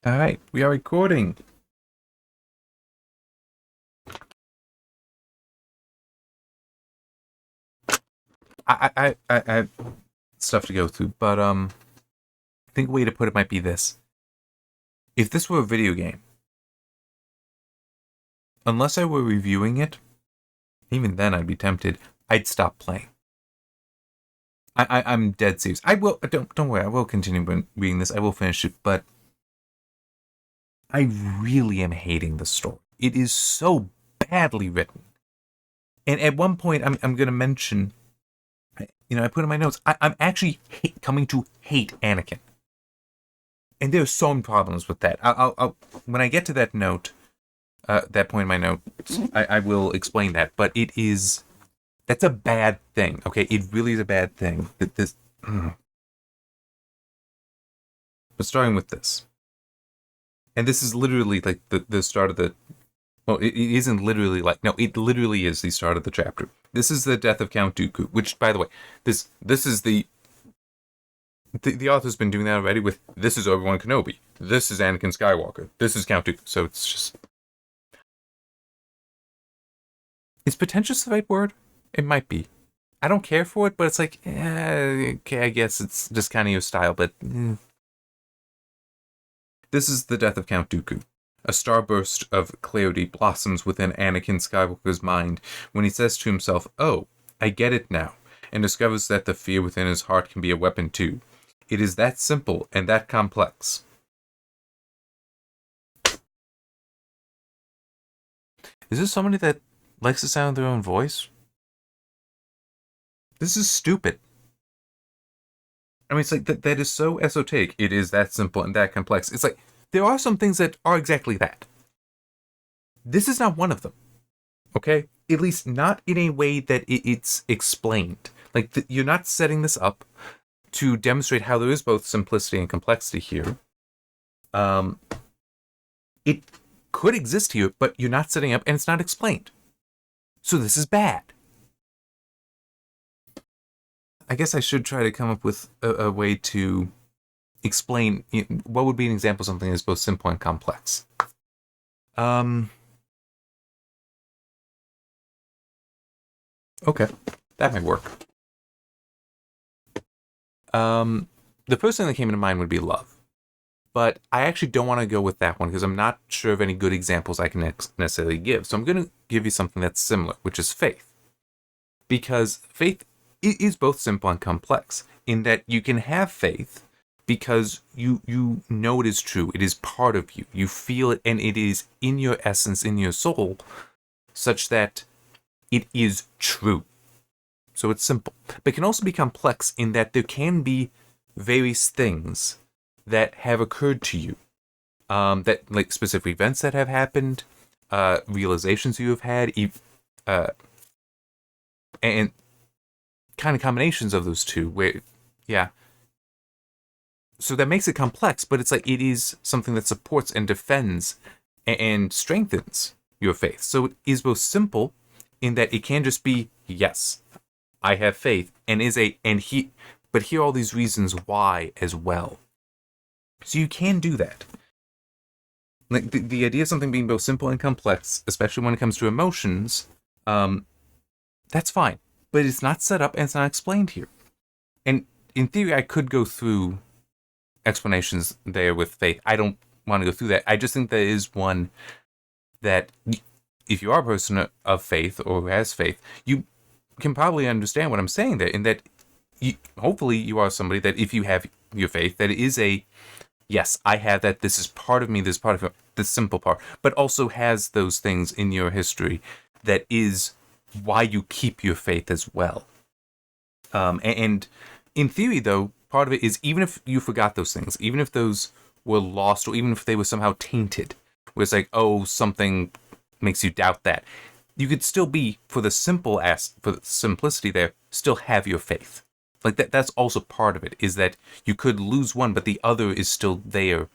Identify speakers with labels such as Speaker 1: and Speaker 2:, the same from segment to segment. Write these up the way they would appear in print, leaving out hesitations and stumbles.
Speaker 1: All right, we are recording. I have stuff to go through, but I think a way to put it might be this: if this were a video game, unless I were reviewing it, even then I'd be tempted. I'd stop playing. I'm dead serious. I will don't worry. I will continue reading this. I will finish it, but I really am hating the story. It is so badly written, and at one point I'm going to mention. I put in my notes. I'm actually coming to hate Anakin. And there's so many problems with that. I'll when I get to that note, that point in my notes, I will explain that. But that's a bad thing. Okay, it really is a bad thing. That this, but starting with this, and this is literally like the start of the. Well, it isn't literally like no, it literally is the start of the chapter. This is the death of Count Dooku, which, by the way, this is the author's been doing that already with this is Obi-Wan Kenobi, this is Anakin Skywalker, this is Count Dooku. So it's just, is pretentious the right word? It might be. I don't care for it, but it's like, okay, I guess it's just kind of your style. But this is the death of Count Dooku. A starburst of clarity blossoms within Anakin Skywalker's mind when he says to himself, "Oh, I get it now," and discovers that the fear within his heart can be a weapon too. It is that simple and that complex. Is this somebody that likes the sound of their own voice? This is stupid. I mean, it's like that is so esoteric. It is that simple and that complex. It's like, there are some things that are exactly that. This is not one of them. Okay? At least not in a way that it's explained. Like, you're not setting this up to demonstrate how there is both simplicity and complexity here. It could exist here, but you're not setting up, and it's not explained. So this is bad. I guess I should try to come up with a way to explain what would be an example of something that's both simple and complex. Okay, that might work. The first thing that came into mind would be love. But I actually don't want to go with that one because I'm not sure of any good examples I can necessarily give. So I'm going to give you something that's similar, which is faith. Because faith is both simple and complex in that you can have faith because you know it is true. It is part of you. You feel it, and it is in your essence, in your soul, such that it is true. So it's simple. But it can also be complex in that there can be various things that have occurred to you. That, like, specific events that have happened, realizations you have had, and kind of combinations of those two, where, yeah. So that makes it complex, but it's like it is something that supports and defends and strengthens your faith. So it is both simple in that it can just be, yes, I have faith, but here are all these reasons why as well. So you can do that. Like the idea of something being both simple and complex, especially when it comes to emotions, that's fine. But it's not set up and it's not explained here. And in theory, I could go through explanations there with faith. I don't want to go through that. I just think there is one that, if you are a person of faith or who has faith, you can probably understand what I'm saying there, in that hopefully you are somebody that, if you have your faith, that it is a, yes, I have that, this is part of me, this is part of this simple part, but also has those things in your history that is why you keep your faith as well. And in theory, though, part of it is, even if you forgot those things, even if those were lost, or even if they were somehow tainted, where it's like, oh, something makes you doubt that, you could still be, for the simplicity there, still have your faith. Like that's also part of it, is that you could lose one, but the other is still there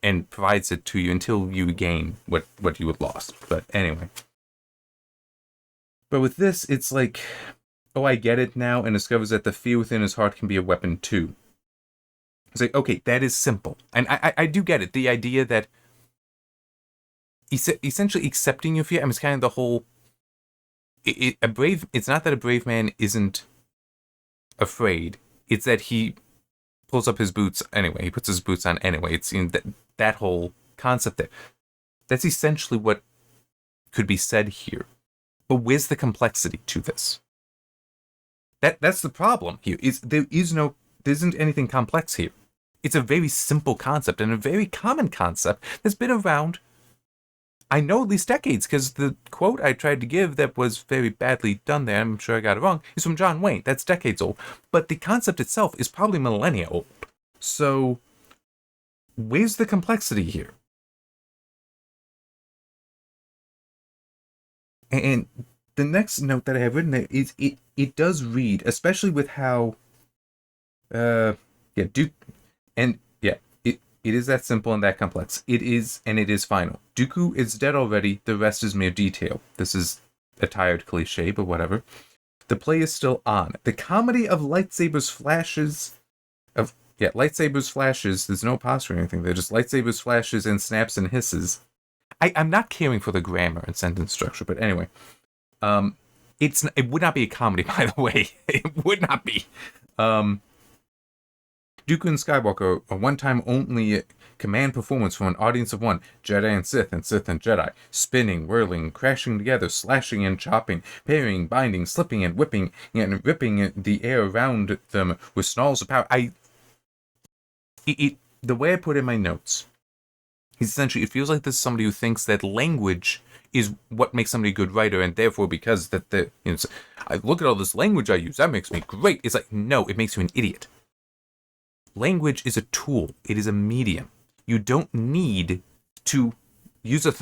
Speaker 1: and provides it to you until you gain what you had lost. But anyway. But with this, it's like, oh, I get it now, and discovers that the fear within his heart can be a weapon too. It's like, okay, that is simple. And I do get it. The idea that essentially accepting your fear, I mean, it's kind of the whole, it's not that a brave man isn't afraid. It's that he pulls up his boots anyway. He puts his boots on anyway. It's that whole concept there. That's essentially what could be said here. But where's the complexity to this? That's the problem here. There isn't anything complex here. It's a very simple concept and a very common concept that's been around, I know, at least decades, because the quote I tried to give that was very badly done there, I'm sure I got it wrong, is from John Wayne. That's decades old. But the concept itself is probably millennia old. So, where's the complexity here? And the next note that I have written there is it does read, especially with how, Duke, and yeah, it is that simple and that complex. It is, and it is final. Dooku is dead already, the rest is mere detail. This is a tired cliche, but whatever. The play is still on. The comedy of lightsabers flashes, there's no apostrophe or anything, they're just lightsabers flashes and snaps and hisses. I'm not caring for the grammar and sentence structure, but anyway. It would not be a comedy, by the way. It would not be. Dooku and Skywalker, a one-time only command performance from an audience of one, Jedi and Sith and Jedi, spinning, whirling, crashing together, slashing and chopping, parrying, binding, slipping and whipping, and ripping the air around them with snarls of power. The way I put in my notes, essentially, it feels like this is somebody who thinks that language is what makes somebody a good writer, and therefore, because I look at all this language I use, that makes me great. It's like, no, it makes you an idiot. Language is a tool. It is a medium. You don't need to use a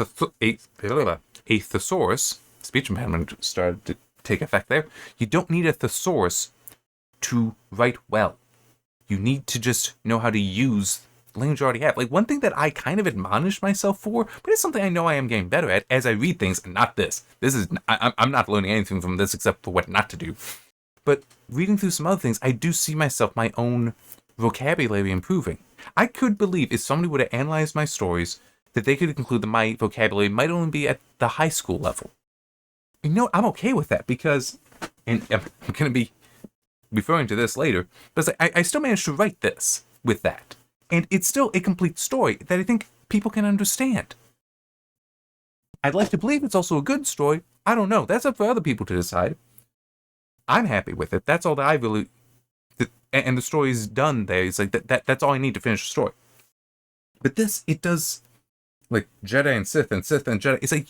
Speaker 1: thesaurus. Speech impediment started to take effect there. You don't need a thesaurus to write well. You need to just know how to use language you already have. Like, one thing that I kind of admonish myself for, but it's something I know I am getting better at as I read things, and not this. I'm not learning anything from this except for what not to do. But reading through some other things, I do see myself, my own vocabulary improving. I could believe if somebody would have analyzed my stories, that they could conclude that my vocabulary might only be at the high school level. You know, I'm okay with that because, and I'm going to be referring to this later, but I still managed to write this with that. And it's still a complete story that I think people can understand. I'd like to believe it's also a good story. I don't know. That's up for other people to decide. I'm happy with it. That's all that I really... And the story's done there. It's like, that's all I need to finish the story. But this, it does... Like, Jedi and Sith and Jedi. It's like,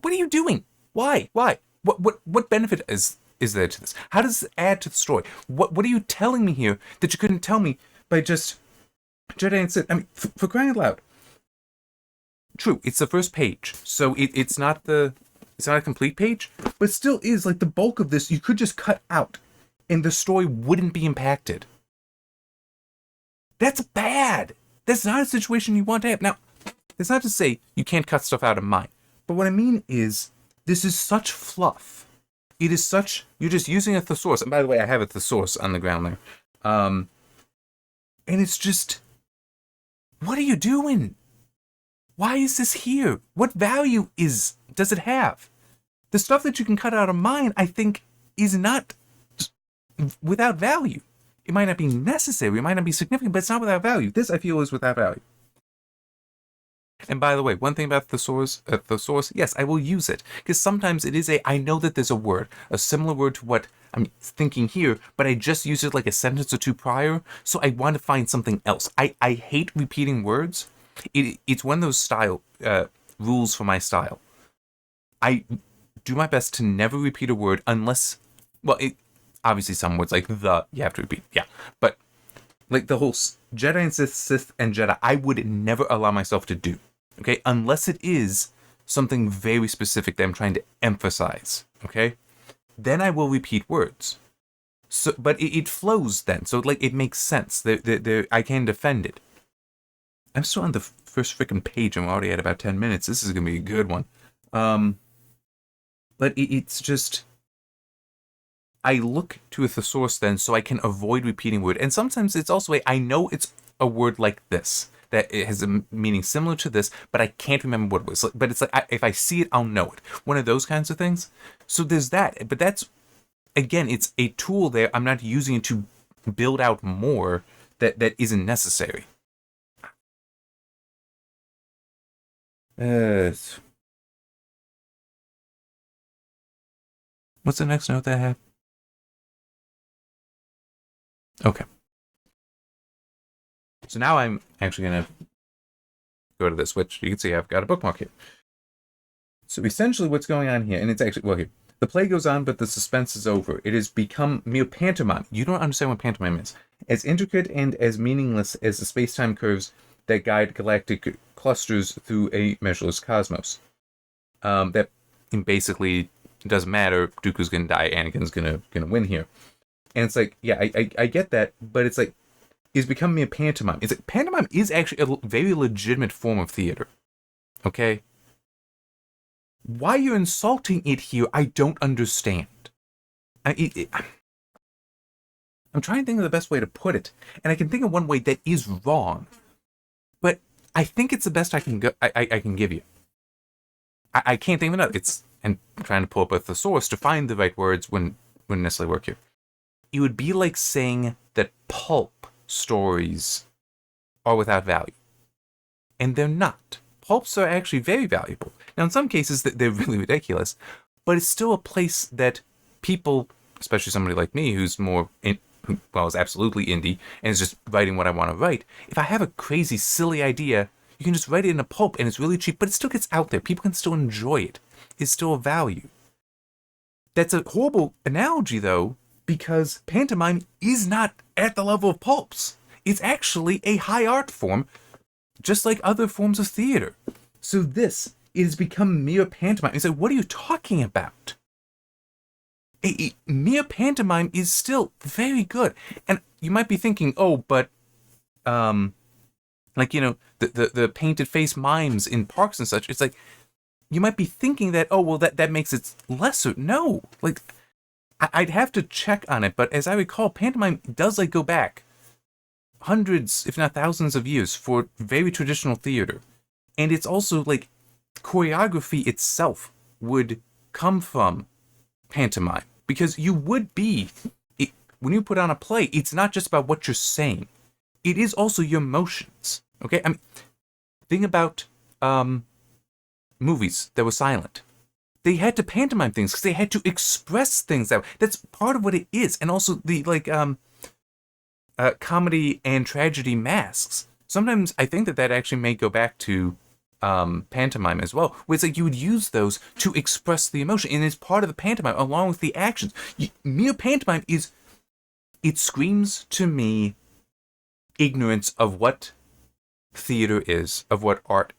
Speaker 1: what are you doing? Why? What benefit is there to this? How does this add to the story? What are you telling me here that you couldn't tell me by just... Jedi and Sith, I mean, for crying out loud. True, it's the first page, so it's not a complete page, but it still is, like, the bulk of this you could just cut out, and the story wouldn't be impacted. That's bad. That's not a situation you want to have. Now, it's not to say you can't cut stuff out of mine, but what I mean is, this is such fluff. It is such, you're just using a thesaurus, and by the way, I have a thesaurus on the ground there, and it's just... What are you doing? Why is this here? What value does it have? The stuff that you can cut out of mine, I think, is not without value. It might not be necessary, it might not be significant, but it's not without value. This, I feel, is without value. And by the way, one thing about thesaurus, yes, I will use it. Because sometimes it is I know that there's a similar word to what I'm thinking here, but I just used it like a sentence or two prior, so I want to find something else. I hate repeating words. It's one of those style rules for my style. I do my best to never repeat a word unless, obviously some words like you have to repeat, yeah. But like the whole Jedi and Sith and Jedi, I would never allow myself to do, okay? Unless it is something very specific that I'm trying to emphasize, okay? Then I will repeat words. So, but it flows then, so like it makes sense. I can defend it. I'm still on the first freaking page. I'm already at about 10 minutes. This is gonna be a good one. But it's just, I look to a thesaurus then so I can avoid repeating word. And sometimes it's also I know it's a word like this, that it has a meaning similar to this, but I can't remember what it was. But it's like, if I see it, I'll know it. One of those kinds of things. So there's that. But that's, again, it's a tool there. I'm not using it to build out more that isn't necessary. What's the next note that I have? Okay. So now I'm actually going to go to this, which you can see I've got a bookmark here. So essentially what's going on here, and it's actually, well, here. The play goes on, but the suspense is over. It has become mere pantomime. You don't understand what pantomime is. As intricate and as meaningless as the space-time curves that guide galactic clusters through a measureless cosmos. That basically doesn't matter. Dooku's gonna die. Anakin's gonna win here. And it's like, yeah, I get that, but it's like, it's become mere pantomime. It's like, pantomime is actually a very legitimate form of theater. Okay? Why you're insulting it here, I don't understand. I'm trying to think of the best way to put it, and I can think of one way that is wrong, but I think it's the best I can I can give you. I can't think of another. And I'm trying to pull up a thesaurus to find the right words wouldn't necessarily work here. It would be like saying that pulp stories are without value, and they're not. Pulps are actually very valuable. Now, in some cases, they're really ridiculous, but it's still a place that people, especially somebody like me who's more, is absolutely indie and is just writing what I want to write. If I have a crazy, silly idea, you can just write it in a pulp and it's really cheap, but it still gets out there. People can still enjoy it. It's still a value. That's a horrible analogy, though, because pantomime is not at the level of pulps. It's actually a high art form, just like other forms of theater. So it has become mere pantomime. It's like, what are you talking about? Mere pantomime is still very good. And you might be thinking, oh, but, the painted face mimes in parks and such, it's like, you might be thinking that, oh, well, that makes it lesser. No, like, I'd have to check on it, but as I recall, pantomime does, go back hundreds, if not thousands of years for very traditional theater. And it's also, choreography itself would come from pantomime. Because you would be, when you put on a play, it's not just about what you're saying. It is also your motions. Okay? I mean, think about movies that were silent. They had to pantomime things because they had to express things that way. That's part of what it is. And also the, comedy and tragedy masks. Sometimes I think that actually may go back to pantomime as well, where it's you would use those to express the emotion, and it's part of the pantomime along with the actions. Mere pantomime it screams to me ignorance of what theater is, of what art,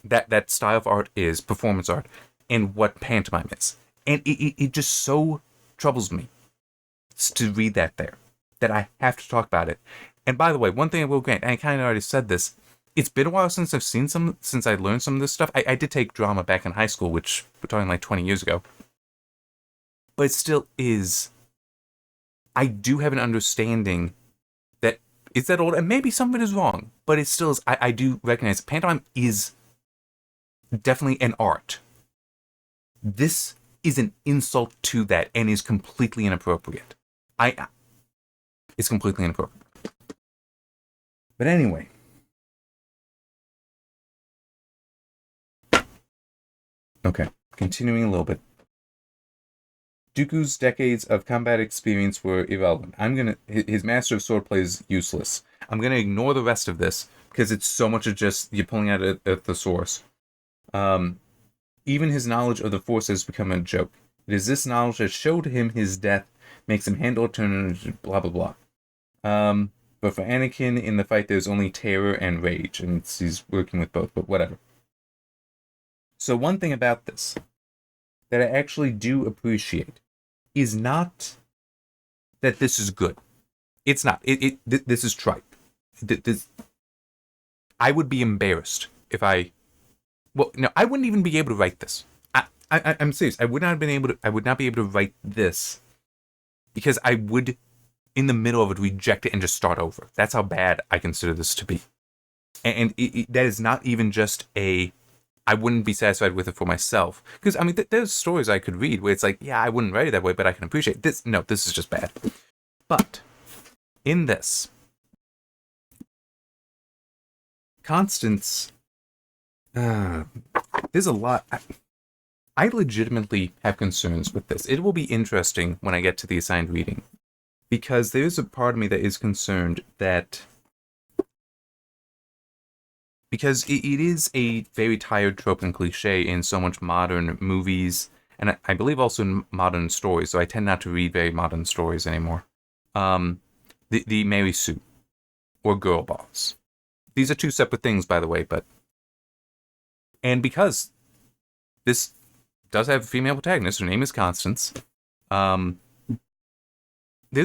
Speaker 1: that style of art is, performance art, and what pantomime is. And it just so troubles me to read that I have to talk about it. And by the way, one thing I will grant, and I kind of already said this, it's been a while since since I learned some of this stuff. I did take drama back in high school, which we're talking 20 years ago. But it still is, I do have an understanding that it's that old, and maybe some of it is wrong, but it still is, I do recognize pantomime is definitely an art. This is an insult to that and is completely inappropriate. It's completely inappropriate. But anyway. Okay, continuing a little bit. Dooku's decades of combat experience were irrelevant. His master of swordplay is useless. I'm gonna ignore the rest of this because it's so much of just you're pulling out at the source. Even his knowledge of the Force has become a joke. It is this knowledge that showed him his death, makes him handle alternatives, blah blah blah. But for Anakin in the fight, there's only terror and rage, and he's working with both. But whatever. So one thing about this that I actually do appreciate is not that this is good. It's not. This is tripe. I would be embarrassed if I. Well, no, I wouldn't even be able to write this. I'm serious. I would not be able to write this because I would, in the middle of it, reject it and just start over. That's how bad I consider this to be. And that is not even just I wouldn't be satisfied with it for myself. Because, I mean, there's stories I could read where it's like, yeah, I wouldn't write it that way, but I can appreciate this. No, this is just bad. But in this, Constance, there's a lot. I legitimately have concerns with this. It will be interesting when I get to the assigned reading, because there is a part of me that is concerned that, because it is a very tired trope and cliche in so much modern movies, and I believe also in modern stories, so I tend not to read very modern stories anymore. The Mary Sue, or girl boss. These are two separate things, by the way, but... And because this does have a female protagonist, her name is Constance, there's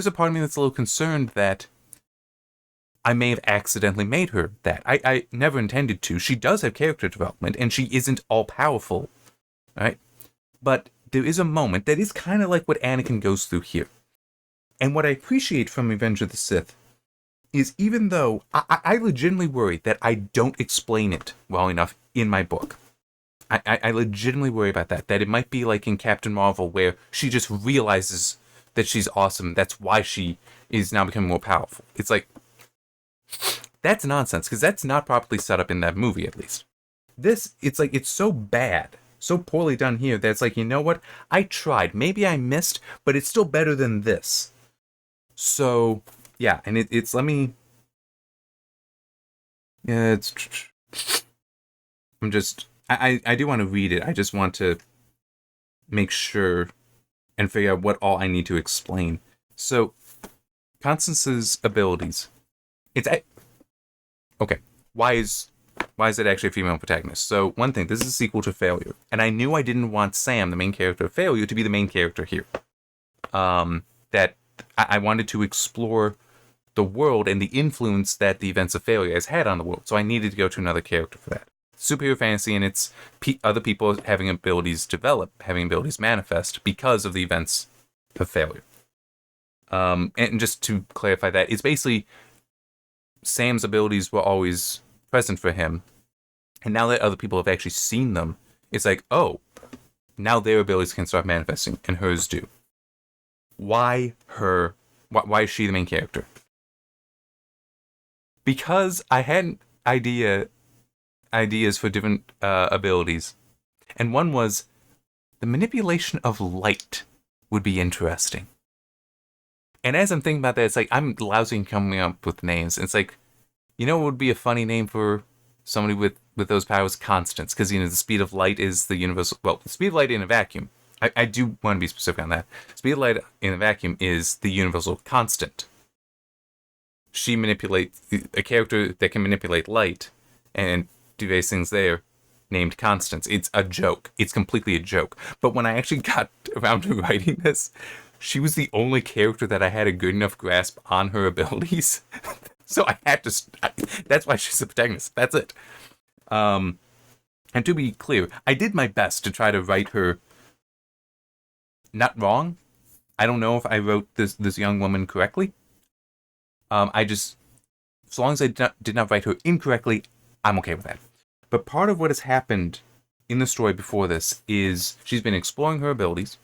Speaker 1: a part of me that's a little concerned that I may have accidentally made her that. I never intended to. She does have character development, and she isn't all-powerful, right? But there is a moment that is kind of like what Anakin goes through here. And what I appreciate from Revenge of the Sith is, even though I legitimately worry that I don't explain it well enough in my book. I legitimately worry about that. That it might be like in Captain Marvel, where she just realizes that she's awesome. That's why she is now becoming more powerful. It's like, that's nonsense, because that's not properly set up in that movie, at least. This, it's like, it's so bad, so poorly done here, that it's like, you know what? I tried. Maybe I missed, but it's still better than this. So, yeah, and it's, let me... Yeah, it's... I'm just... I do want to read it. I just want to make sure and figure out what all I need to explain. So, Constance's abilities. It's... Okay, why is it actually a female protagonist? So, one thing, this is a sequel to Failure. And I knew I didn't want Sam, the main character of Failure, to be the main character here. That I wanted to explore the world and the influence that the events of Failure has had on the world. So I needed to go to another character for that. Superhero fantasy, and it's other people having abilities develop, having abilities manifest because of the events of Failure. And just to clarify that, it's basically Sam's abilities were always present for him, and now that other people have actually seen them, it's like, oh, now their abilities can start manifesting, and hers do. Why her? Why is she the main character? Because I had ideas for different abilities, and one was the manipulation of light would be interesting. And as I'm thinking about that, it's like, I'm lousy in coming up with names. It's like, you know what would be a funny name for somebody with those powers? Constance. Because, the speed of light is the universal... Well, the speed of light in a vacuum. I do want to be specific on that. Speed of light in a vacuum is the universal constant. She manipulates... A character that can manipulate light and do various things there, named Constance. It's a joke. It's completely a joke. But when I actually got around to writing this... She was the only character that I had a good enough grasp on her abilities. So I had to... That's why she's a protagonist. That's it. And to be clear, I did my best to try to write her not wrong. I don't know if I wrote this young woman correctly. I just... As long as I did not write her incorrectly, I'm okay with that. But part of what has happened in the story before this is she's been exploring her abilities,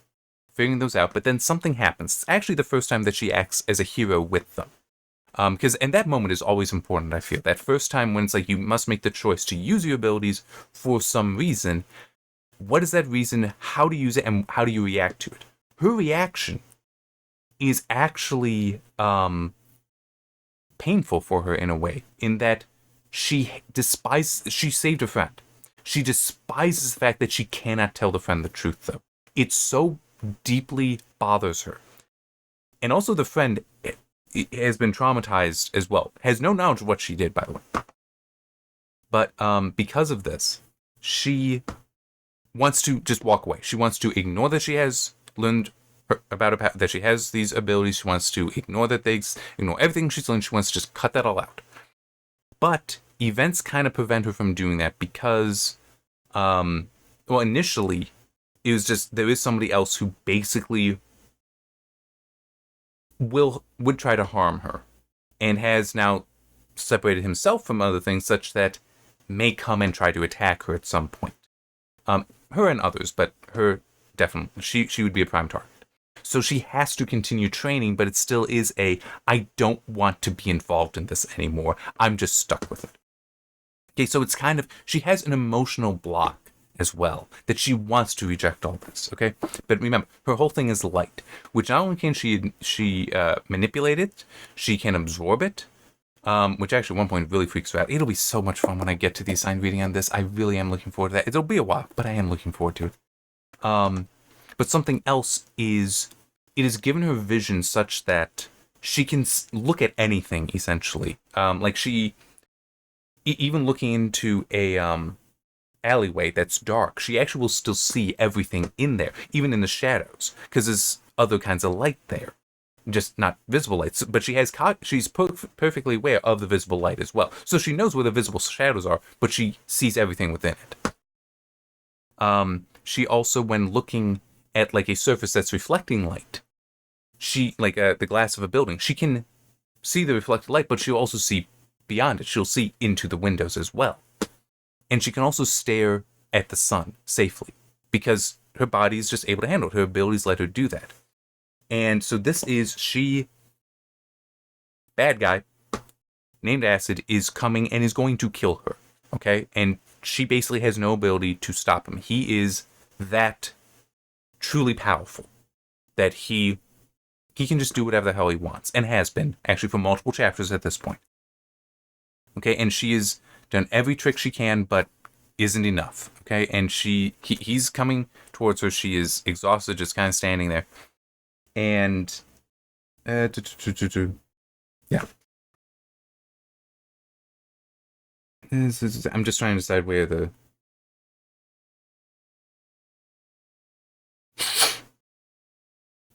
Speaker 1: figuring those out, but then something happens. It's actually the first time that she acts as a hero with them. And that moment is always important, I feel. That first time when it's like you must make the choice to use your abilities for some reason. What is that reason? How to use it, and how do you react to it? Her reaction is actually painful for her in a way, in that she saved a friend. She despises the fact that she cannot tell the friend the truth, though. It so deeply bothers her. And also the friend has been traumatized as well. Has no knowledge of what she did, by the way. But because of this, she wants to just walk away. She wants to ignore that she has learned that she has these abilities. She wants to ignore ignore everything she's learned. She wants to just cut that all out. But events kind of prevent her from doing that because, initially, it was just, there is somebody else who basically would try to harm her, and has now separated himself from other things such that may come and try to attack her at some point. Her and others, but her definitely, she would be a prime target. So she has to continue training, but it still is I don't want to be involved in this anymore. I'm just stuck with it. Okay, so it's kind of, she has an emotional block as well, that she wants to reject all this, okay? But remember, her whole thing is light, which not only can she manipulate it, she can absorb it, which actually at one point really freaks her out. It'll be so much fun when I get to the assigned reading on this. I really am looking forward to that. It'll be a while, but I am looking forward to it. But something else is, it has given her vision such that she can look at anything, essentially. Like she, even looking into a alleyway that's dark, she actually will still see everything in there, even in the shadows, because there's other kinds of light there. Just not visible lights, but she's perfectly aware of the visible light as well. So she knows where the visible shadows are, but she sees everything within it. She also, when looking at like a surface that's reflecting light, she, like the glass of a building, she can see the reflected light, but she'll also see beyond it. She'll see into the windows as well. And she can also stare at the sun safely, because her body is just able to handle it. Her abilities let her do that. And so this is, bad guy, named Acid, is coming and is going to kill her, okay? And she basically has no ability to stop him. He is that truly powerful that he can just do whatever the hell he wants, and has been, actually, for multiple chapters at this point. Okay, and she has done every trick she can, but isn't enough, okay? And he's coming towards her. She is exhausted, just kind of standing there. And yeah. I'm just trying to decide where the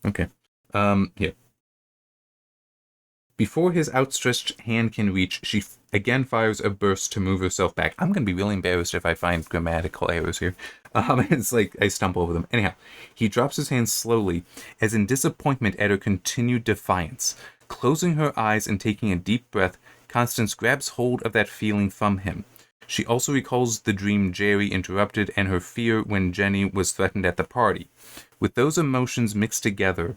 Speaker 1: okay. Yeah. Before his outstretched hand can reach, she again fires a burst to move herself back. I'm going to be really embarrassed if I find grammatical errors here. It's like I stumble over them. Anyhow, he drops his hand slowly, as in disappointment at her continued defiance. Closing her eyes and taking a deep breath, Constance grabs hold of that feeling from him. She also recalls the dream Jerry interrupted and her fear when Jenny was threatened at the party. With those emotions mixed together,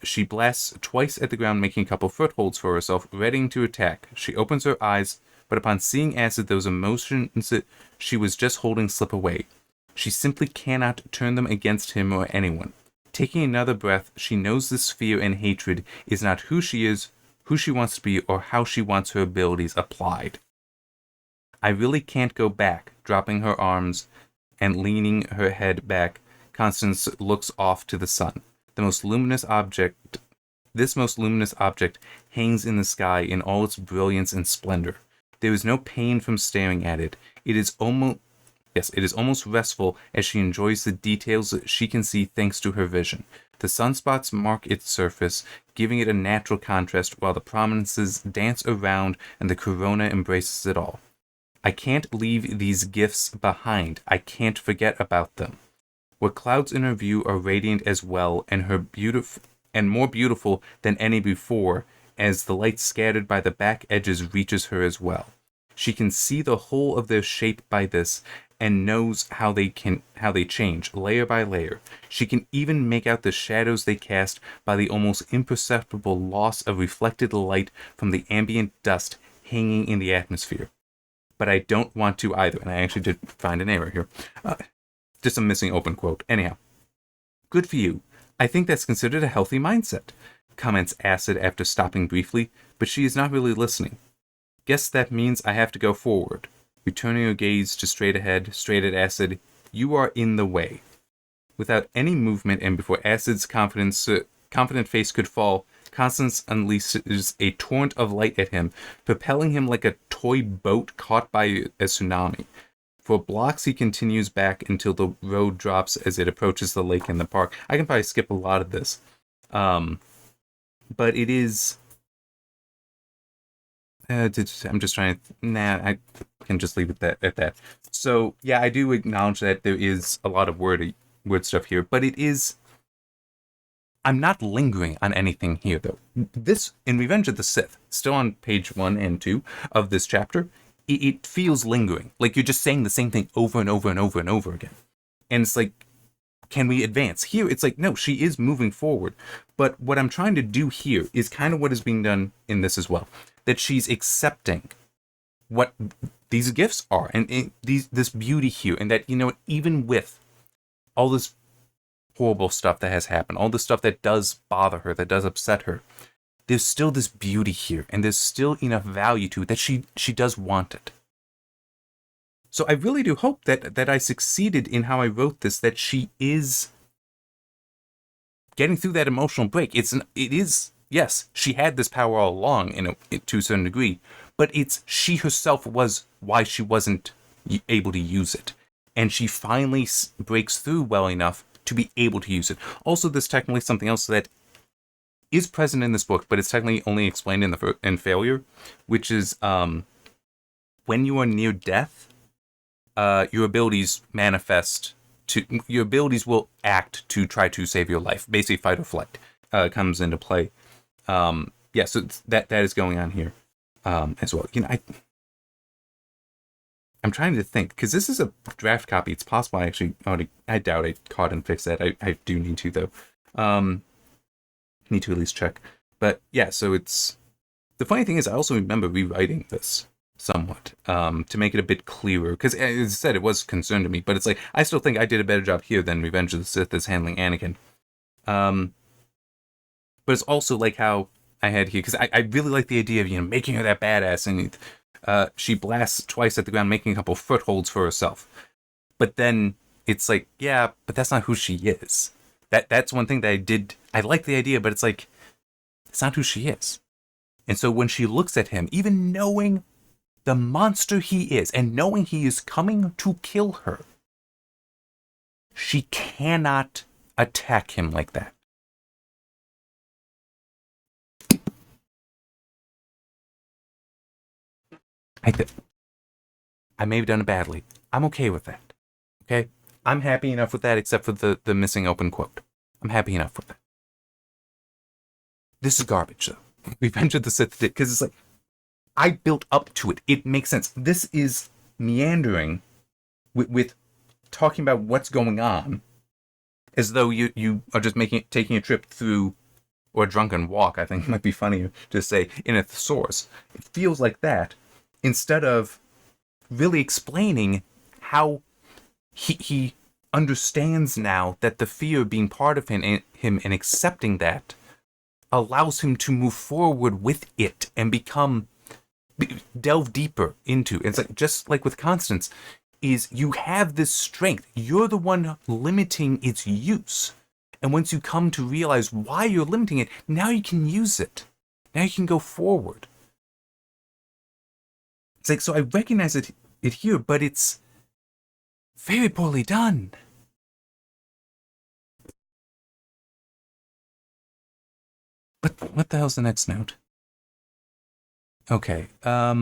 Speaker 1: she blasts twice at the ground, making a couple footholds for herself, readying to attack. She opens her eyes, but upon seeing Acid, those emotions that she was just holding slip away. She simply cannot turn them against him or anyone. Taking another breath, she knows this fear and hatred is not who she is, who she wants to be, or how she wants her abilities applied. I really can't go back. Dropping her arms and leaning her head back, Constance looks off to the sun. This most luminous object hangs in the sky in all its brilliance and splendor. There is no pain from staring at it. It is almost restful as she enjoys the details that she can see thanks to her vision. The sunspots mark its surface, giving it a natural contrast, while the prominences dance around and the corona embraces it all. I can't leave these gifts behind. I can't forget about them. What clouds in her view are radiant as well, and more beautiful than any before, as the light scattered by the back edges reaches her as well. She can see the whole of their shape by this, and knows how they change, layer by layer. She can even make out the shadows they cast by the almost imperceptible loss of reflected light from the ambient dust hanging in the atmosphere. But I don't want to either, and I actually did find an error here. Just a missing open quote. Anyhow, good for you. I think that's considered a healthy mindset, comments Acid after stopping briefly, but she is not really listening. Guess that means I have to go forward. Returning her gaze to straight ahead, straight at Acid, you are in the way. Without any movement and before Acid's confident face could fall, Constance unleashes a torrent of light at him, propelling him like a toy boat caught by a tsunami. For blocks, he continues back until the road drops as it approaches the lake in the park. I can probably skip a lot of this. But it is... I'm just trying to... I can just leave it at that. So, yeah, I do acknowledge that there is a lot of word stuff here, but it is... I'm not lingering on anything here, though. This, in Revenge of the Sith, still on page 1 and 2 of this chapter, it feels lingering. Like you're just saying the same thing over and over and over and over again. And it's like, can we advance? Here, it's like, no, she is moving forward. But what I'm trying to do here is kind of what is being done in this as well. That she's accepting what these gifts are and this beauty here. And that, even with all this horrible stuff that has happened, all the stuff that does bother her, that does upset her, there's still this beauty here, and there's still enough value to it that she does want it. So I really do hope that I succeeded in how I wrote this, that she is getting through that emotional break. It is, yes, she had this power all along to a certain degree, but it's she herself was why she wasn't able to use it. And she finally breaks through well enough to be able to use it. Also, there's technically something else that is present in this book, but it's technically only explained in Failure, which is when you are near death, your abilities manifest your abilities will act to try to save your life. Basically, fight or flight comes into play. So that is going on here as well. I'm trying to think, because this is a draft copy. It's possible I doubt I caught and fixed that. I do need to, though. Need to at least check. But yeah, so it's... The funny thing is, I also remember rewriting this somewhat to make it a bit clearer. Because, as I said, it was a concern to me. But it's like, I still think I did a better job here than Revenge of the Sith is handling Anakin. But it's also like how I had here, because I really like the idea of, making her that badass, and she blasts twice at the ground, making a couple footholds for herself. But then it's like, yeah, but that's not who she is. That's one thing that I did. I like the idea, but it's like, it's not who she is. And so when she looks at him, even knowing the monster he is, and knowing he is coming to kill her, she cannot attack him like that. I may have done it badly. I'm okay with that. Okay? I'm happy enough with that, except for the missing open quote. I'm happy enough with that. This is garbage, though. Revenge of the Sith did, because it's like, I built up to it. It makes sense. This is meandering with talking about what's going on, as though you are just taking a trip through, or a drunken walk, I think might be funnier to say, in a source. It feels like that, instead of really explaining how he understands now that the fear being part of him and accepting that allows him to move forward with it and delve deeper into. It's like, just like with Constance, is you have this strength. You're the one limiting its use. And once you come to realize why you're limiting it, now you can use it. Now you can go forward. It's like, so I recognize it here, but it's very poorly done. But what the hell's the next note? Okay, a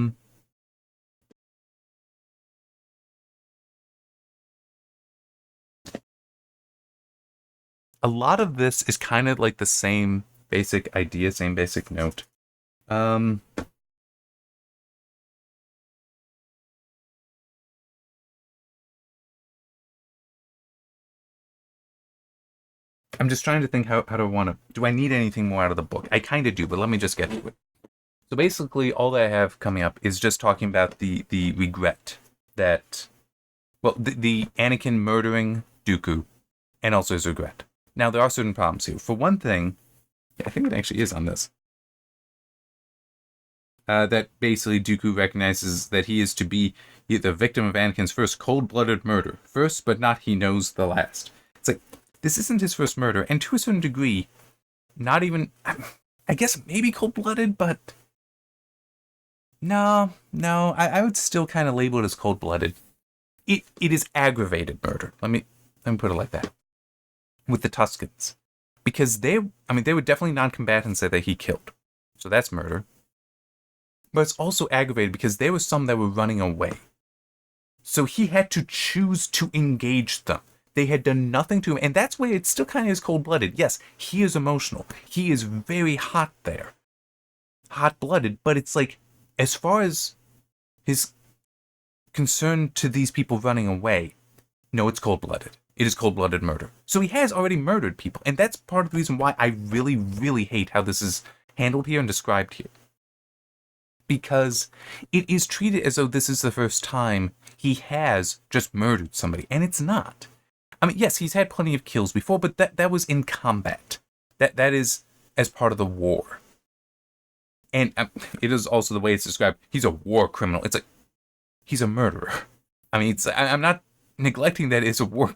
Speaker 1: lot of this is kind of like the same basic idea, same basic note. I'm just trying to think how do I want to... Do I need anything more out of the book? I kind of do, but let me just get to it. So basically, all that I have coming up is just talking about the regret that... Well, the Anakin murdering Dooku, and also his regret. Now, there are certain problems here. For one thing, I think it actually is on this. That basically Dooku recognizes that he is to be the victim of Anakin's first cold-blooded murder. First, but not he knows the last. It's like, this isn't his first murder, and to a certain degree, not even... I guess maybe cold-blooded, but... No, I would still kind of label it as cold-blooded. It is aggravated murder. Let me put it like that. With the Tuscans. Because they were definitely non-combatants that he killed. So that's murder. But it's also aggravated because there were some that were running away. So he had to choose to engage them. They had done nothing to him, and that's where it still kind of is cold-blooded. Yes, he is emotional. He is very hot there. Hot-blooded, but it's like, as far as his concern to these people running away, no, it's cold-blooded. It is cold-blooded murder. So he has already murdered people, and that's part of the reason why I really, really hate how this is handled here and described here. Because it is treated as though this is the first time he has just murdered somebody, and it's not. I mean, yes, he's had plenty of kills before, but that was in combat. That is as part of the war. And it is also the way it's described. He's a war criminal. It's like, he's a murderer. I mean, I'm not neglecting that it's a war,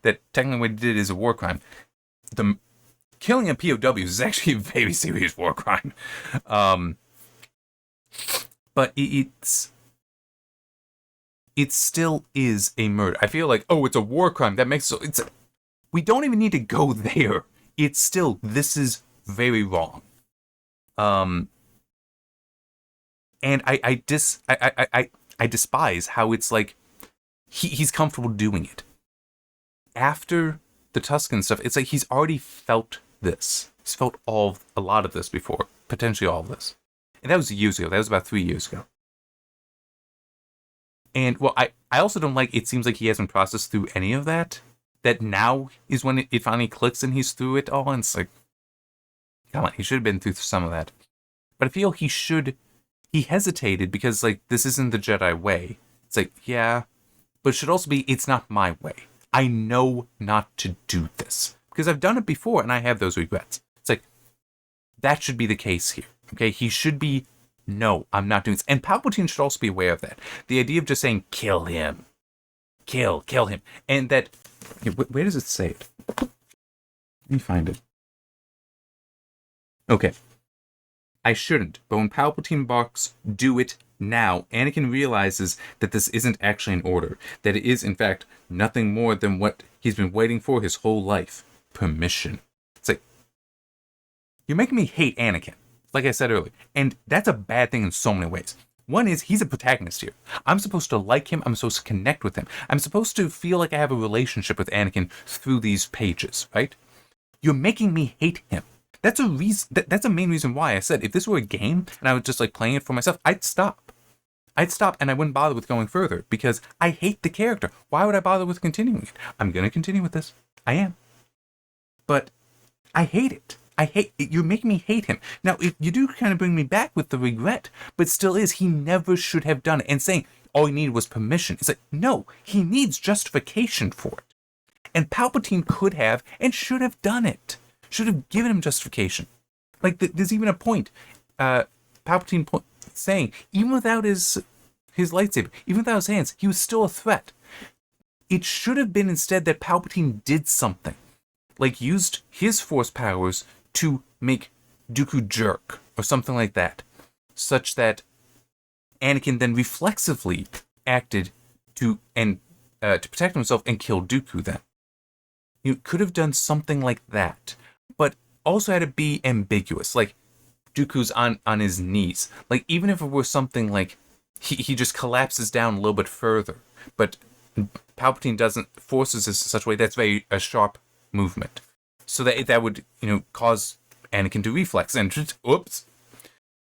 Speaker 1: that technically what he did is a war crime. The killing of POWs is actually a very serious war crime. But it still is a murder. I feel like, oh, it's a war crime. That makes we don't even need to go there. It's still, this is very wrong. And I despise how it's like he's comfortable doing it. After the Tusken stuff, it's like he's already felt this. He's felt a lot of this before, potentially all of this. And that was years ago. That was about 3 years ago. And, well, I also don't like, it seems like he hasn't processed through any of that. That now is when it finally clicks and he's through it all. And it's like, come on, he should have been through some of that. But I feel he hesitated because, like, this isn't the Jedi way. It's like, yeah, but it should also be, it's not my way. I know not to do this. Because I've done it before and I have those regrets. It's like, that should be the case here. Okay, he should be, no, I'm not doing this. And Palpatine should also be aware of that. The idea of just saying, kill him. Kill him. And that, where does it say it? Let me find it. Okay. I shouldn't, but when Palpatine barks, do it now, Anakin realizes that this isn't actually an order. That it is, in fact, nothing more than what he's been waiting for his whole life. Permission. It's like, you're making me hate Anakin. Like I said earlier. And that's a bad thing in so many ways. One is, he's a protagonist here. I'm supposed to like him. I'm supposed to connect with him. I'm supposed to feel like I have a relationship with Anakin through these pages, right? You're making me hate him. That's a reason. That's a main reason why I said, if this were a game and I was just like playing it for myself, I'd stop. And I wouldn't bother with going further because I hate the character. Why would I bother with continuing it? I'm going to continue with this. I am. But I hate it. You're making me hate him. Now, you do kind of bring me back with the regret, but still is, he never should have done it. And saying all he needed was permission. It's like, no, he needs justification for it. And Palpatine could have and should have done it. Should have given him justification. Like, there's even a point, Palpatine saying, even without his lightsaber, even without his hands, he was still a threat. It should have been instead that Palpatine did something. Like, used his force powers to make Dooku jerk, or something like that, such that Anakin then reflexively acted to protect himself and kill Dooku then. You could have done something like that, but also had to be ambiguous, like Dooku's on his knees. Like, even if it were something like he just collapses down a little bit further, but Palpatine forces this in such a way that's a sharp movement. So that would, cause Anakin to reflex and oops.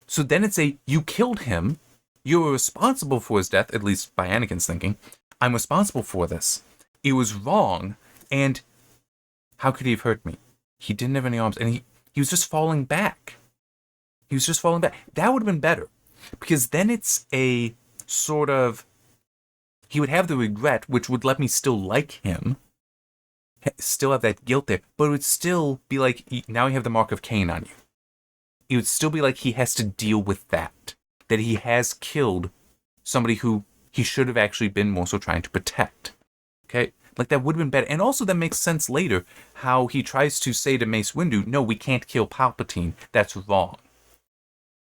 Speaker 1: So then it's you killed him. You were responsible for his death, at least by Anakin's thinking. I'm responsible for this. It was wrong, and how could he have hurt me? He didn't have any arms, and he was just falling back. That would have been better, because then it's a sort of, he would have the regret, which would let me still like him, still have that guilt there, but it would still be like, now you have the mark of Cain on you. It would still be like he has to deal with that he has killed somebody who he should have actually been more so trying to protect. Okay? Like, that would have been better. And also that makes sense later, how he tries to say to Mace Windu, no, we can't kill Palpatine. That's wrong.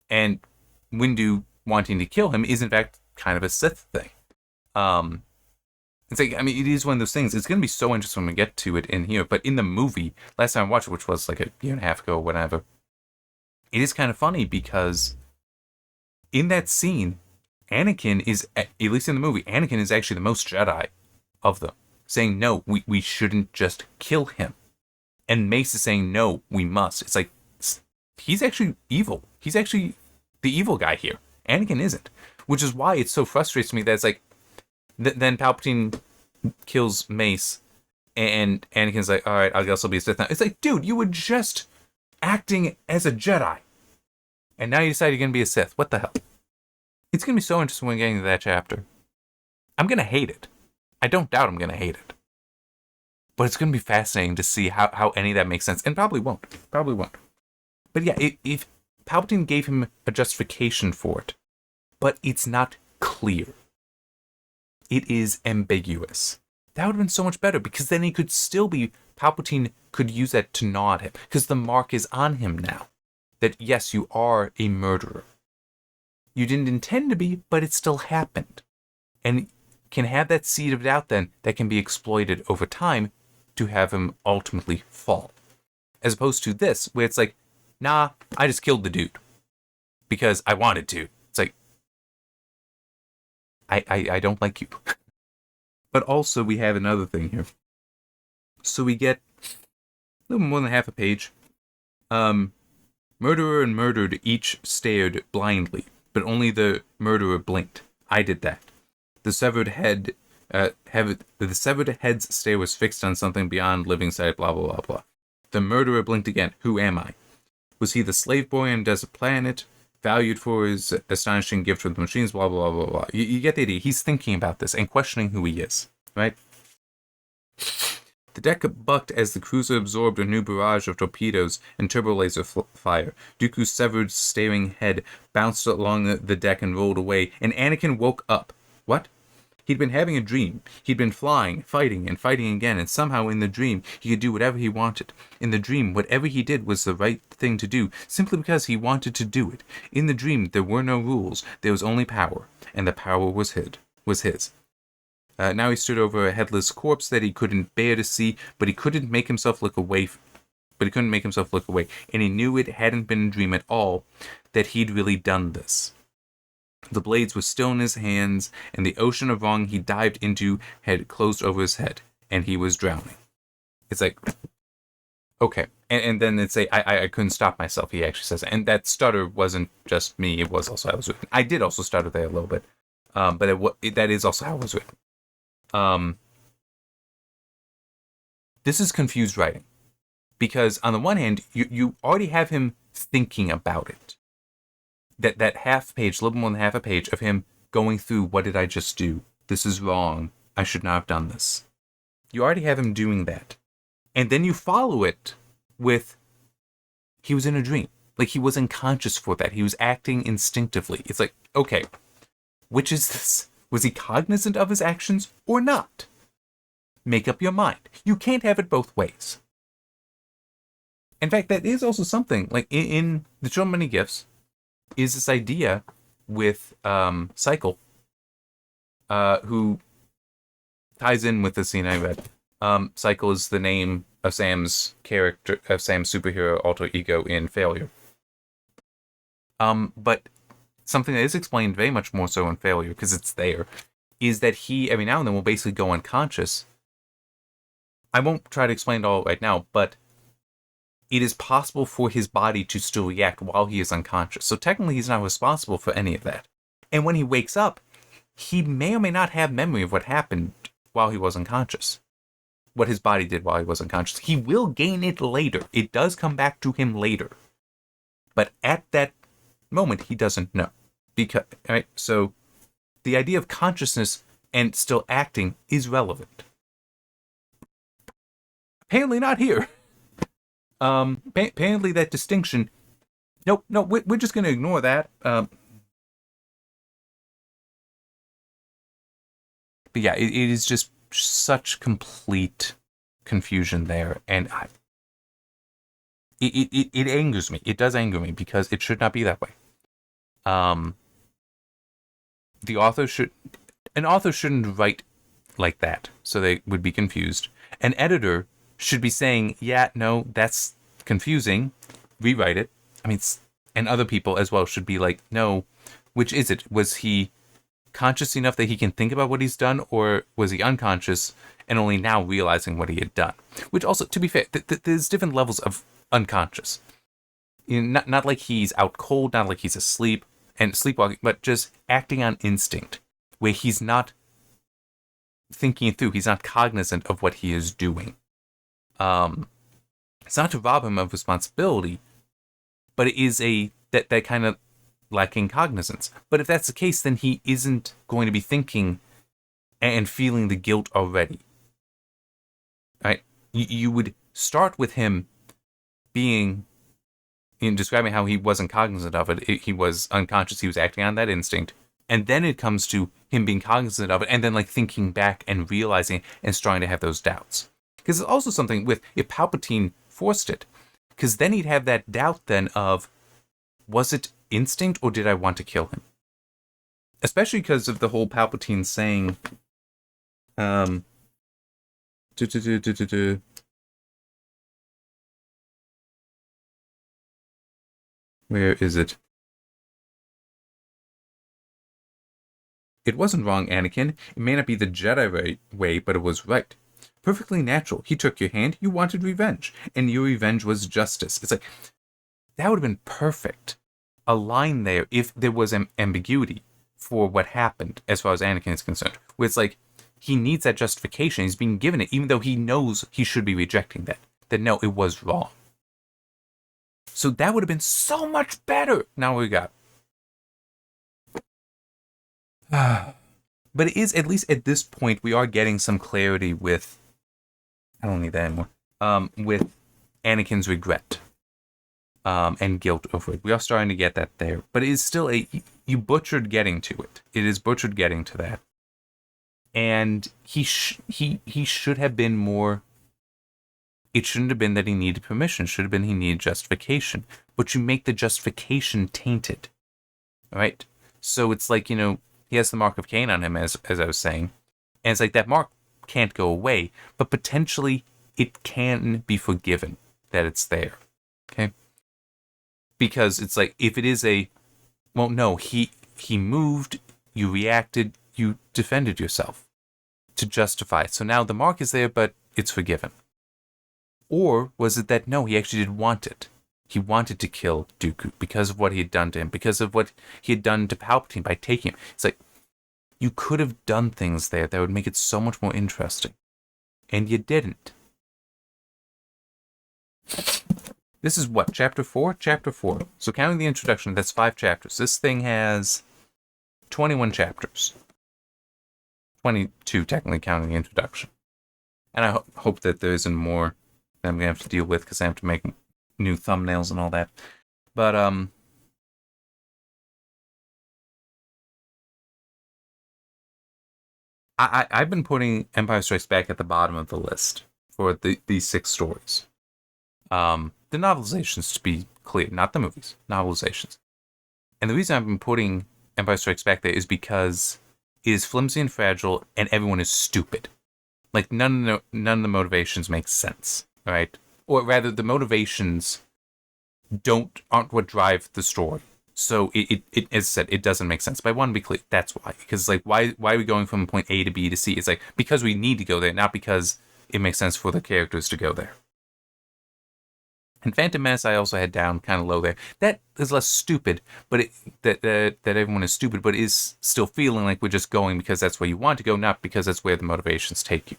Speaker 1: And Windu wanting to kill him is, in fact, kind of a Sith thing. It's like, I mean, it is one of those things. It's going to be so interesting when we get to it in here. But in the movie, last time I watched it, which was like a year and a half ago or whatever, it is kind of funny because in that scene, Anakin is, at least in the movie, Anakin is actually the most Jedi of them. saying, no, we shouldn't just kill him. And Mace is saying, no, we must. It's like, he's actually evil. He's actually the evil guy here. Anakin isn't. Which is why it so frustrates me that it's like, then Palpatine kills Mace, and Anakin's like, all right, I guess I'll be a Sith now. It's like, dude, you were just acting as a Jedi. And now you decide you're going to be a Sith. What the hell? It's going to be so interesting when getting to that chapter. I'm going to hate it. I don't doubt I'm going to hate it. But it's going to be fascinating to see how any of that makes sense. And probably won't. Probably won't. But yeah, if Palpatine gave him a justification for it, but it's not clear. It is ambiguous. That would have been so much better, because then he could still be... Palpatine could use that to nod him, because the mark is on him now. That, yes, you are a murderer. You didn't intend to be, but it still happened. And can have that seed of doubt then that can be exploited over time to have him ultimately fall. As opposed to this, where it's like, nah, I just killed the dude. Because I wanted to. It's like, I don't like you. But also we have another thing here. So we get a little more than half a page. Murderer and murdered each stared blindly, but only the murderer blinked. I did that. The severed head's stare was fixed on something beyond living sight, blah, blah, blah, blah. The murderer blinked again. Who am I? Was he the slave boy on a desert planet, valued for his astonishing gift from the machines, blah, blah, blah, blah. You get the idea. He's thinking about this and questioning who he is, right? The deck bucked as the cruiser absorbed a new barrage of torpedoes and turbo laser fire. Dooku's severed, staring head bounced along the deck and rolled away, and Anakin woke up. What? He'd been having a dream. He'd been flying, fighting, and fighting again, and somehow in the dream, he could do whatever he wanted. In the dream, whatever he did was the right thing to do, simply because he wanted to do it. In the dream, there were no rules. There was only power, and the power was his. Now he stood over a headless corpse that he couldn't bear to see, but he couldn't make himself look away. And he knew it hadn't been a dream at all, that he'd really done this. The blades were still in his hands, and the ocean of wrong he dived into had closed over his head, and he was drowning. It's like, okay. And then it's I couldn't stop myself, he actually says. And that stutter wasn't just me, it was also how it was written. I did also stutter there a little bit, but that is also how it was written. This is confused writing, because on the one hand, you already have him thinking about it. That half page, a little more than half a page of him going through, what did I just do? This is wrong. I should not have done this. You already have him doing that. And then you follow it with, he was in a dream. Like, he was unconscious for that. He was acting instinctively. It's like, okay, which is this? Was he cognizant of his actions or not? Make up your mind. You can't have it both ways. In fact, that is also something, like in The Children of Many Gifts, is this idea with Cycle, who ties in with the scene I read. Cycle is the name of Sam's superhero alter ego in Failure. But something that is explained very much more so in Failure, because it's there, is that he, every now and then, will basically go unconscious. I won't try to explain it all right now, but it is possible for his body to still react while he is unconscious. So technically, he's not responsible for any of that. And when he wakes up, he may or may not have memory of what happened while he was unconscious. What his body did while he was unconscious. He will gain it later. It does come back to him later. But at that moment, he doesn't know. Right? So the idea of consciousness and still acting is relevant. Apparently not here. Apparently that distinction, no, we're just going to ignore that. But yeah, it is just such complete confusion there, and it angers me. It does anger me, because it should not be that way. An author shouldn't write like that, so they would be confused. An editor should be saying, yeah, no, that's confusing, rewrite it. I mean, and other people as well should be like, no, which is it? Was he conscious enough that he can think about what he's done, or was he unconscious and only now realizing what he had done? Which also, to be fair, there's different levels of unconscious. Not like he's out cold, not like he's asleep and sleepwalking, but just acting on instinct, where he's not thinking it through. He's not cognizant of what he is doing. It's not to rob him of responsibility, but it is that kind of lacking cognizance. But if that's the case, then he isn't going to be thinking and feeling the guilt already. Right? You would start with him being, in describing how he wasn't cognizant of it, he was unconscious, he was acting on that instinct. And then it comes to him being cognizant of it, and then like thinking back and realizing it and starting to have those doubts. Because it's also something with, if Palpatine forced it, because then he'd have that doubt then of, was it instinct or did I want to kill him? Especially because of the whole Palpatine saying, where is it? It wasn't wrong, Anakin. It may not be the Jedi way, but it was right. Perfectly natural. He took your hand, you wanted revenge, and your revenge was justice. It's like, that would have been perfect. A line there if there was ambiguity for what happened as far as Anakin is concerned. Where it's like, he needs that justification. He's being given it, even though he knows he should be rejecting that. That no, it was wrong. So that would have been so much better. Now we got. But it is, at least at this point, we are getting some clarity with, I don't need that anymore, with Anakin's regret and guilt over it. We are starting to get that there. But it is still you butchered getting to it. It is butchered getting to that. And he should have been more, it shouldn't have been that he needed permission. It should have been he needed justification. But you make the justification tainted. Right? So it's like, he has the mark of Cain on him, as I was saying. And it's like, that mark can't go away, but potentially it can be forgiven that it's there. Okay? Because it's like, if it is well, no, he moved, you reacted, you defended yourself to justify it. So now the mark is there, but it's forgiven. Or was it that, no, he actually did want it. He wanted to kill Dooku because of what he had done to him, because of what he had done to Palpatine by taking him. It's like, you could have done things there that would make it so much more interesting. And you didn't. This is what, Chapter 4? Chapter 4. So counting the introduction, that's 5 chapters. This thing has 21 chapters. 22, technically, counting the introduction. And I hope that there isn't more that I'm going to have to deal with, because I have to make new thumbnails and all that. But, I've been putting Empire Strikes Back at the bottom of the list for these 6 stories. The novelizations, to be clear, not the movies, novelizations. And the reason I've been putting Empire Strikes Back there is because it is flimsy and fragile, and everyone is stupid. Like, none of the motivations make sense, right? Or rather, the motivations aren't what drive the story. So it as I said, it doesn't make sense. But I want to be clear, that's why. Because like, why are we going from point A to B to C? It's like, because we need to go there, not because it makes sense for the characters to go there. And Phantom Menace I also had down kind of low there. That is less stupid, but that everyone is stupid, but is still feeling like we're just going because that's where you want to go, not because that's where the motivations take you.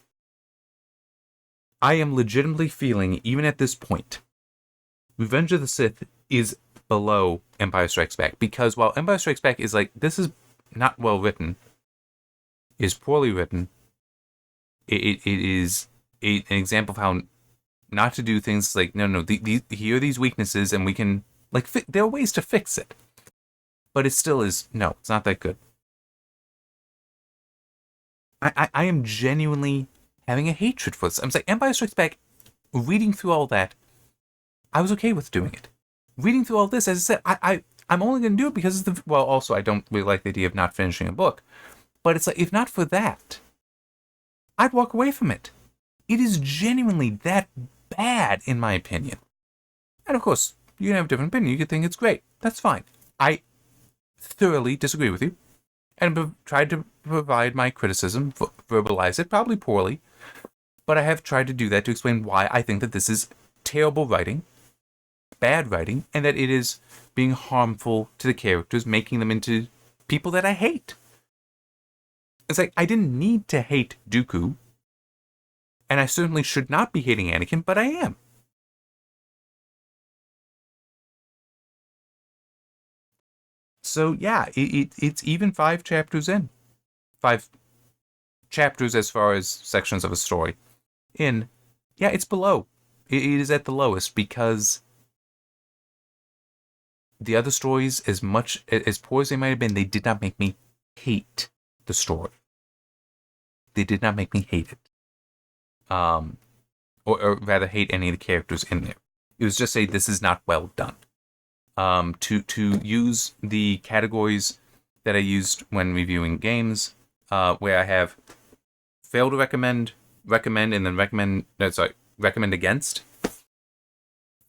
Speaker 1: I am legitimately feeling, even at this point, Revenge of the Sith is below Empire Strikes Back. Because while Empire Strikes Back is like, this is not well written, is poorly written, it is an example of how not to do things like, no, here are these weaknesses, and we can, like, there are ways to fix it. But it still is, no, it's not that good. I am genuinely having a hatred for this. I'm like, Empire Strikes Back, reading through all that, I was okay with doing it. Reading through all this, as I said, I'm only going to do it because of well, also, I don't really like the idea of not finishing a book. But it's like, if not for that, I'd walk away from it. It is genuinely that bad, in my opinion. And of course, you can have a different opinion. You could think it's great. That's fine. I thoroughly disagree with you. and tried to provide my criticism, verbalize it, probably poorly, but I have tried to do that to explain why I think that this is terrible writing, bad writing, and that it is being harmful to the characters, making them into people that I hate. It's like, I didn't need to hate Dooku, and I certainly should not be hating Anakin, but I am. So yeah, it's even 5 chapters in. 5 chapters as far as sections of a story in. Yeah, it's below. It is at the lowest because the other stories, as much as poor as they might have been, they did not make me hate the story. They did not make me hate it. Or rather hate any of the characters in there. It was just say this is not well done. To use the categories that I used when reviewing games, where I have fail to recommend, and then recommend against.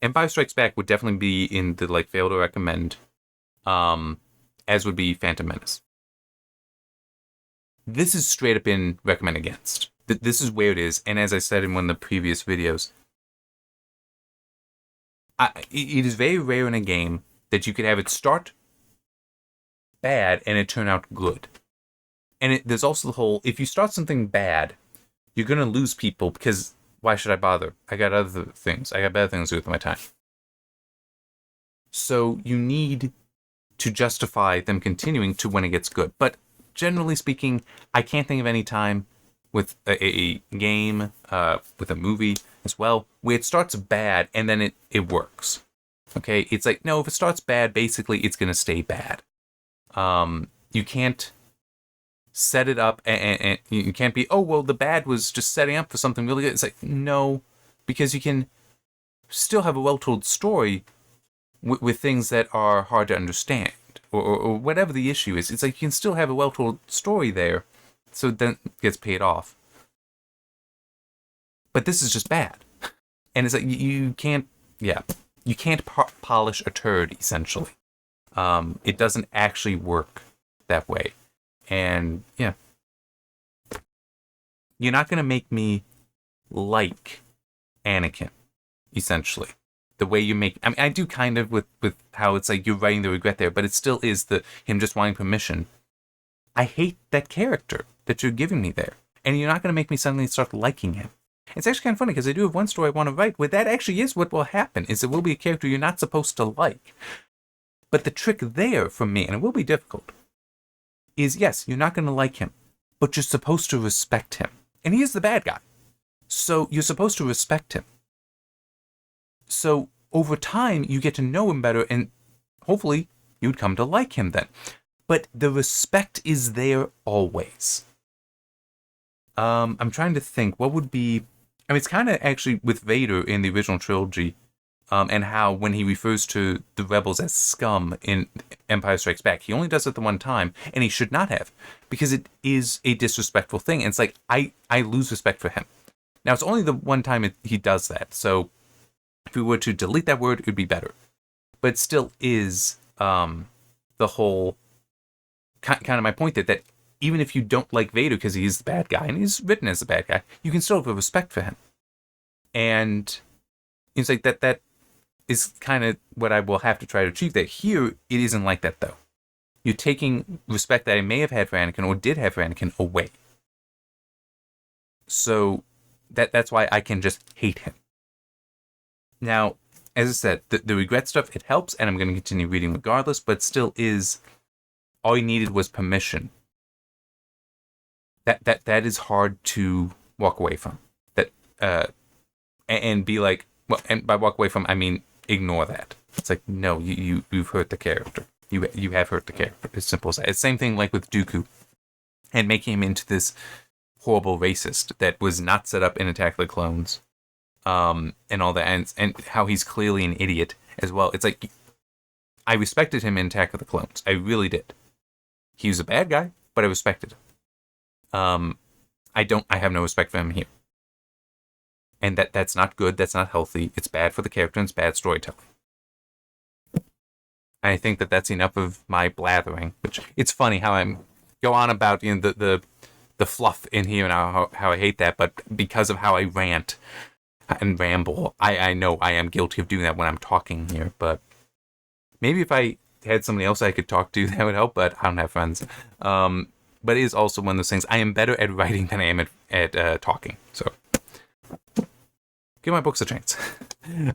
Speaker 1: Empire Strikes Back would definitely be in the fail to recommend, as would be Phantom Menace. This is straight up in recommend against. This is where it is, and as I said in one of the previous videos, it is very rare in a game that you could have it start bad and it turn out good. And there's also the whole, if you start something bad, you're going to lose people because why should I bother? I got other things. I got better things to do with my time. So you need to justify them continuing to when it gets good. But generally speaking, I can't think of any time with a game, with a movie as well, where it starts bad and then it works. Okay, it's like, no, if it starts bad, basically it's going to stay bad. You can't set it up and you can't be, oh, well, the bad was just setting up for something really good. It's like, no, because you can still have a well-told story with things that are hard to understand or whatever the issue is. It's like you can still have a well-told story there, so then it gets paid off. But this is just bad. And it's like, you can't polish a turd, essentially. It doesn't actually work that way. And, yeah. You're not going to make me like Anakin, essentially. The way you make... I mean, I do kind of with how it's like you're writing the regret there, but it still is him just wanting permission. I hate that character that you're giving me there. And you're not going to make me suddenly start liking him. It's actually kind of funny because I do have one story I want to write where that actually is what will happen, is it will be a character you're not supposed to like. But the trick there for me, and it will be difficult, is yes, you're not going to like him, but you're supposed to respect him. And he is the bad guy. So you're supposed to respect him. So over time, you get to know him better, and hopefully you'd come to like him then. But the respect is there always. I'm trying to think, what would be... I mean, it's kind of actually with Vader in the original trilogy, and how when he refers to the rebels as scum in Empire Strikes Back, he only does it the one time, and he should not have, because it is a disrespectful thing. And it's like, I lose respect for him. Now, it's only the one time he does that, so if we were to delete that word, it would be better. But it still is the whole... kind of my point that even if you don't like Vader because he's the bad guy, and he's written as the bad guy, you can still have a respect for him. And it's like that is kind of what I will have to try to achieve there. Here, it isn't like that, though. You're taking respect that I may have had for Anakin or did have for Anakin away. So that's why I can just hate him. Now, as I said, the regret stuff, it helps, and I'm going to continue reading regardless, but still is... all he needed was permission. That is hard to walk away from. And be like, well, and by walk away from, I mean ignore that. It's like, no, you've hurt the character. You have hurt the character. As simple as that. It's the same thing like with Dooku, and making him into this horrible racist that was not set up in Attack of the Clones, and all that, and how he's clearly an idiot as well. It's like, I respected him in Attack of the Clones. I really did. He was a bad guy, but I respected him. I have no respect for him here. And that's not good, that's not healthy, it's bad for the character, and it's bad storytelling. I think that's enough of my blathering, which, it's funny how I'm go on about the fluff in here and how I hate that, but because of how I rant and ramble, I know I am guilty of doing that when I'm talking here. But maybe if I had somebody else I could talk to, that would help. But I don't have friends. But it is also one of those things. I am better at writing than I am at talking. So give my books a chance.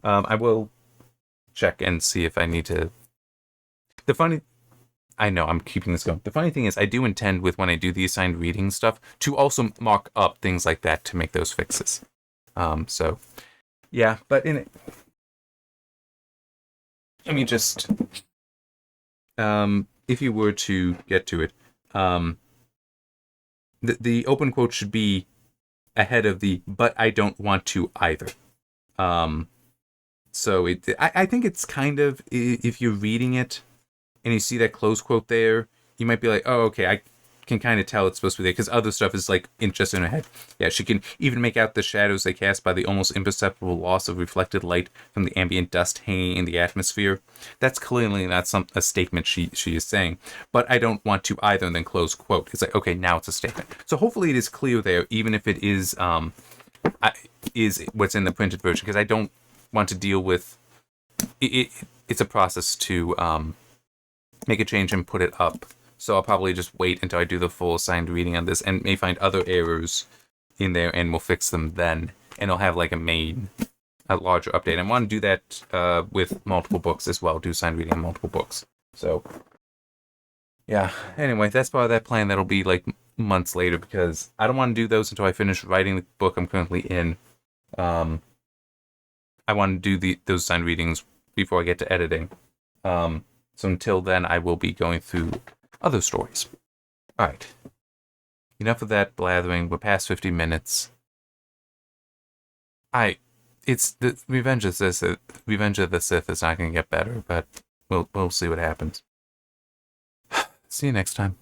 Speaker 1: I will check and see if I need to. I know I'm keeping this going. The funny thing is, I do intend with when I do the assigned reading stuff to also mark up things like that to make those fixes. So yeah, but in it, I mean, just if you were to get to it, the open quote should be ahead of the "but I don't want to either." So I think it's kind of, if you're reading it and you see that close quote there, you might be like, oh, okay, I can kind of tell it's supposed to be there, because other stuff is like just in her head. Yeah, she can even make out the shadows they cast by the almost imperceptible loss of reflected light from the ambient dust hanging in the atmosphere. That's clearly not a statement she is saying. But I don't want to either, and then close quote. It's like, okay, now it's a statement. So hopefully it is clear there, even if it is what's in the printed version, because I don't want to deal with it. It's a process to make a change and put it up. So I'll probably just wait until I do the full assigned reading on this, and may find other errors in there, and we'll fix them then. And I'll have like a larger update. I want to do that with multiple books as well. Do assigned reading on multiple books. So yeah. Anyway, that's part of that plan. That'll be like months later, because I don't want to do those until I finish writing the book I'm currently in. I want to do those assigned readings before I get to editing. So until then, I will be going through other stories. Alright. Enough of that blathering. We're past 50 minutes. It's the Revenge of the Sith. Revenge of the Sith is not going to get better, but we'll see what happens. See you next time.